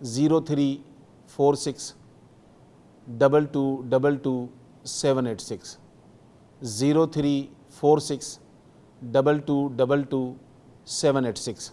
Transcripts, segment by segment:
0346222786 0346222786।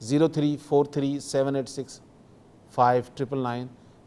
0343786599।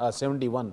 71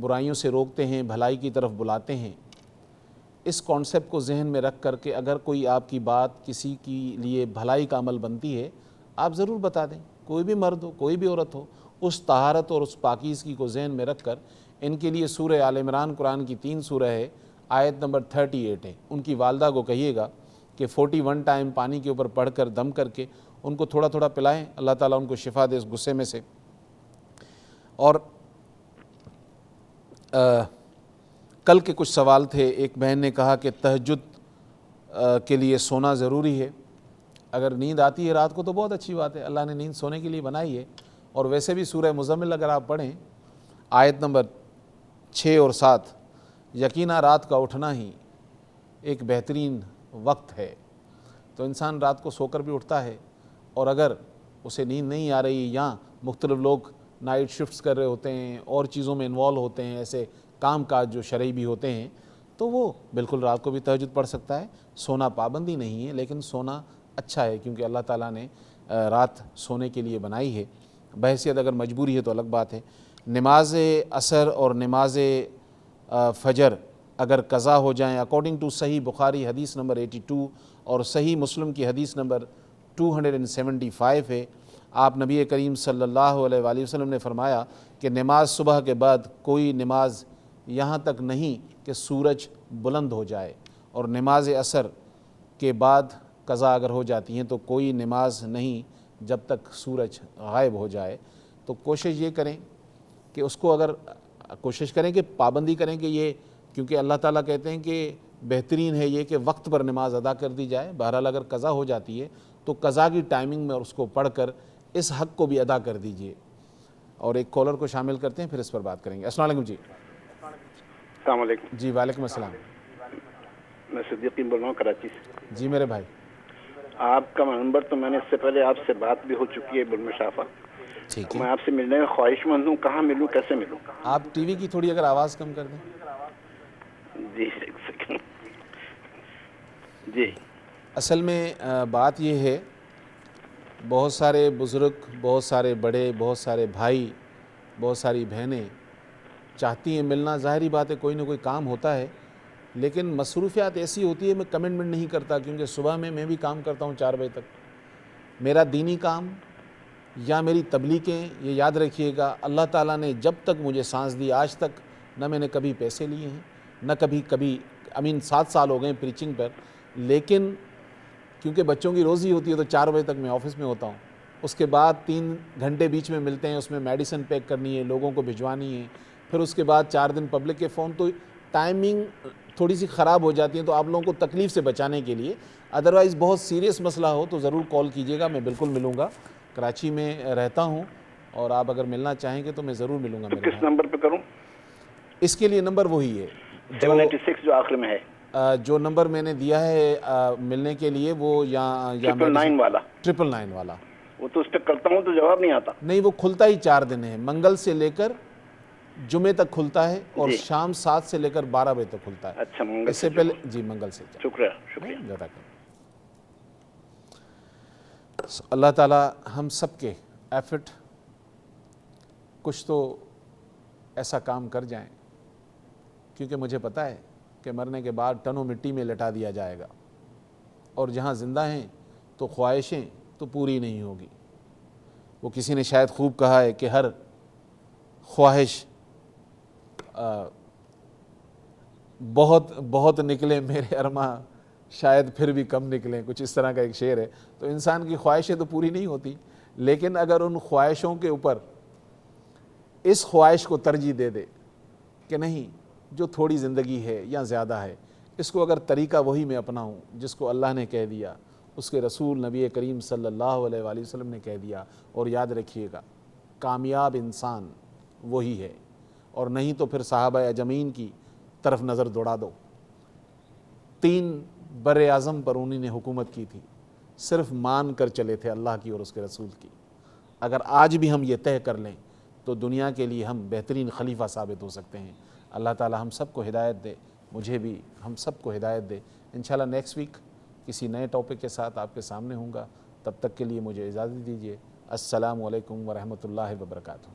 برائیوں سے روکتے ہیں، بھلائی کی طرف بلاتے ہیں، اس کانسیپٹ کو ذہن میں رکھ کر کے اگر کوئی آپ کی بات کسی کی لیے بھلائی کا عمل بنتی ہے آپ ضرور بتا دیں، کوئی بھی مرد ہو کوئی بھی عورت ہو، اس طہارت اور اس پاکیزگی کو ذہن میں رکھ کر ان کے لیے سورہ آل عمران قرآن کی 3 سورہ ہے، آیت نمبر 38 ہے، ان کی والدہ کو کہیے گا کہ 41 ٹائم پانی کے اوپر پڑھ کر دم کر کے ان کو تھوڑا تھوڑا پلائیں، اللہ تعالیٰ ان کو شفا دے اس غصے میں سے۔ اور کل کے کچھ سوال تھے، ایک بہن نے کہا کہ تہجد کے لیے سونا ضروری ہے، اگر نیند آتی ہے رات کو تو بہت اچھی بات ہے، اللہ نے نیند سونے کے لیے بنائی ہے، اور ویسے بھی سورہ مزمل اگر آپ پڑھیں آیت نمبر 6 اور 7، یقینا رات کا اٹھنا ہی ایک بہترین وقت ہے، تو انسان رات کو سو کر بھی اٹھتا ہے، اور اگر اسے نیند نہیں آ رہی یا مختلف لوگ نائٹ شفٹس کر رہے ہوتے ہیں اور چیزوں میں انوالو ہوتے ہیں، ایسے کام کاج جو شرعی بھی ہوتے ہیں، تو وہ بالکل رات کو بھی تہجد پڑھ سکتا ہے۔ سونا پابندی نہیں ہے، لیکن سونا اچھا ہے کیونکہ اللہ تعالیٰ نے رات سونے کے لیے بنائی ہے، بحیثیت اگر مجبوری ہے تو الگ بات ہے۔ نماز عصر اور نماز فجر اگر قضا ہو جائیں اکارڈنگ ٹو صحیح بخاری حدیث نمبر 82 اور صحیح مسلم کی حدیث نمبر 275 ہے، آپ نبی کریم صلی اللہ علیہ وآلہ وسلم نے فرمایا کہ نماز صبح کے بعد کوئی نماز یہاں تک نہیں کہ سورج بلند ہو جائے، اور نماز عصر کے بعد قضا اگر ہو جاتی ہیں تو کوئی نماز نہیں جب تک سورج غائب ہو جائے۔ تو کوشش یہ کریں کہ اس کو اگر کوشش کریں کہ پابندی کریں کہ یہ، کیونکہ اللہ تعالیٰ کہتے ہیں کہ بہترین ہے یہ کہ وقت پر نماز ادا کر دی جائے، بہرحال اگر قضا ہو جاتی ہے تو قضا کی ٹائمنگ میں اس کو پڑھ کر اس حق کو بھی ادا کر دیجئے۔ اور ایک کالر کو شامل کرتے ہیں پھر اس پر بات کریں گے۔ السلام علیکم جی۔ السلام علیکم جی وعلیکم السلام۔ میں صدیقی بول رہا ہوں کراچی سے۔ جی میرے بھائی، آپ کا نمبر تو میں نے اس سے پہلے آپ سے بات بھی ہو چکی ہے بالمشافہ، ٹھیک ہے، میں آپ سے ملنے میں خواہش مند ہوں، کہاں ملوں کیسے ملوں؟ آپ ٹی وی کی تھوڑی اگر آواز کم کر دیں۔ جی ایک سیکنڈ۔ جی اصل میں بات یہ ہے، بہت سارے بزرگ، بہت سارے بڑے، بہت سارے بھائی، بہت ساری بہنیں چاہتی ہیں ملنا، ظاہری بات ہے کوئی نہ کوئی کام ہوتا ہے، لیکن مصروفیات ایسی ہوتی ہے میں کمٹمنٹ نہیں کرتا، کیونکہ صبح میں بھی کام کرتا ہوں 4 بجے تک، میرا دینی کام یا میری تبلیغیں، یہ یاد رکھیے گا اللہ تعالیٰ نے جب تک مجھے سانس دی آج تک نہ میں نے کبھی پیسے لیے ہیں، نہ کبھی 7 سال ہو گئے پریچنگ پر، لیکن کیونکہ بچوں کی روزی ہوتی ہے تو 4 بجے تک میں آفس میں ہوتا ہوں، اس کے بعد 3 گھنٹے بیچ میں ملتے ہیں، اس میں میڈیسن پیک کرنی ہے، لوگوں کو بھجوانی ہے، پھر اس کے بعد 4 دن پبلک کے فون، تو ٹائمنگ تھوڑی سی خراب ہو جاتی ہے، تو آپ لوگوں کو تکلیف سے بچانے کے لیے، ادروائز بہت سیریس مسئلہ ہو تو ضرور کال کیجیے گا، میں بالکل ملوں گا، کراچی میں رہتا ہوں، اور آپ اگر ملنا چاہیں گے تو میں ضرور ملوں گا تو میرے کس بھائی۔ نمبر پہ کروں؟ اس کے لیے نمبر وہی ہے 786 جو آخر میں ہے، جو نمبر میں نے دیا ہے ملنے کے لیے، وہ یا 999 والا، 999 والا، وہ تو اس پہ کرتا ہوں تو جواب نہیں آتا۔ نہیں وہ کھلتا ہی 4 دن ہے، منگل سے لے کر جمعے تک کھلتا ہے، اور جی شام 7 سے لے کر 12 بجے تک کھلتا ہے۔ اچھا، منگل اس سے پہلے جی منگل سے شکریہ شکریہ۔ جزاک اللہ۔ اللہ تعالیٰ ہم سب کے ایفٹ کچھ تو ایسا کام کر جائیں، کیونکہ مجھے پتہ ہے کہ مرنے کے بعد ٹنوں مٹی میں لٹا دیا جائے گا، اور جہاں زندہ ہیں تو خواہشیں تو پوری نہیں ہوگی۔ وہ کسی نے شاید خوب کہا ہے کہ ہر خواہش بہت نکلے میرے ارماں شاید پھر بھی کم نکلیں، کچھ اس طرح کا ایک شعر ہے۔ تو انسان کی خواہشیں تو پوری نہیں ہوتی، لیکن اگر ان خواہشوں کے اوپر اس خواہش کو ترجیح دے دے کہ نہیں، جو تھوڑی زندگی ہے یا زیادہ ہے، اس کو اگر طریقہ وہی میں اپناؤں جس کو اللہ نے کہہ دیا، اس کے رسول نبی کریم صلی اللہ علیہ وآلہ وسلم نے کہہ دیا، اور یاد رکھیے گا کامیاب انسان وہی ہے، اور نہیں تو پھر صحابہ اجمعین کی طرف نظر دوڑا دو، 3 بر اعظم پر انہی نے حکومت کی تھی، صرف مان کر چلے تھے اللہ کی اور اس کے رسول کی۔ اگر آج بھی ہم یہ طے کر لیں تو دنیا کے لیے ہم بہترین خلیفہ ثابت ہو سکتے ہیں۔ اللہ تعالی ہم سب کو ہدایت دے، مجھے بھی، ہم سب کو ہدایت دے۔ انشاءاللہ نیکسٹ ویک کسی نئے ٹاپک کے ساتھ آپ کے سامنے ہوں گا، تب تک کے لیے مجھے اجازت دیجیے۔ السلام علیکم ورحمۃ اللہ وبرکاتہ۔